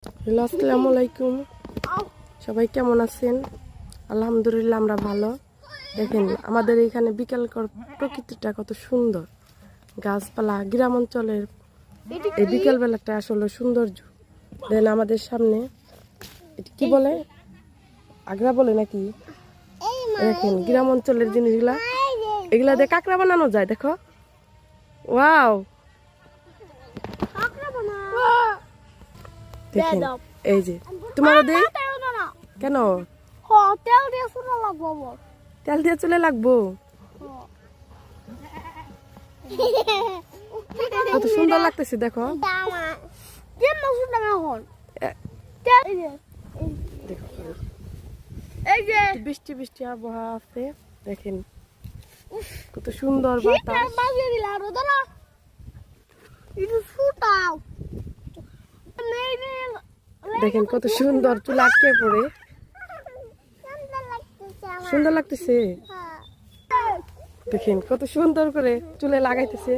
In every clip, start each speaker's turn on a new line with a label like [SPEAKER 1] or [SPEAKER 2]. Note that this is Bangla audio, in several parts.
[SPEAKER 1] হ্যালো, আসসালামু আলাইকুম। সবাই কেমন আছেন? আলহামদুলিল্লাহ, আমরা ভালো। দেখেন আমাদের এখানে বিকালকর প্রকৃতিটা কত সুন্দর, গাছপালা, গ্রাম অঞ্চলের এই বিকালবেলাটা আসলে সৌন্দর্য। দেন আমাদের সামনে এটা কি বলে, আগ্রা বলে নাকি? দেখেন গ্রাম অঞ্চলের জিনিসগুলা, এগুলা দিয়ে কাঁকড়া বানানো যায়। দেখো, ওয়াও, দেখেন এই যে তোমার দেই কেন তেল দিয়ে চুলে লাগবো? কত সুন্দর লাগতেছে দেখো। বৃষ্টি বৃষ্টি আবহাওয়া আছে, দেখেন কত সুন্দর বাতাস। দেখেন কত সুন্দর চুল আটকে পড়ে, সুন্দর লাগতেছে। দেখেন কত সুন্দর করে চুলে লাগাইতেছে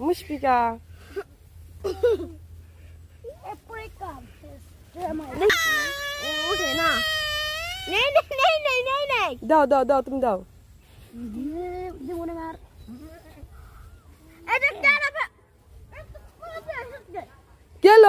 [SPEAKER 1] মুশফিকা। দাও দাও দাও, তুমি দাও। গেল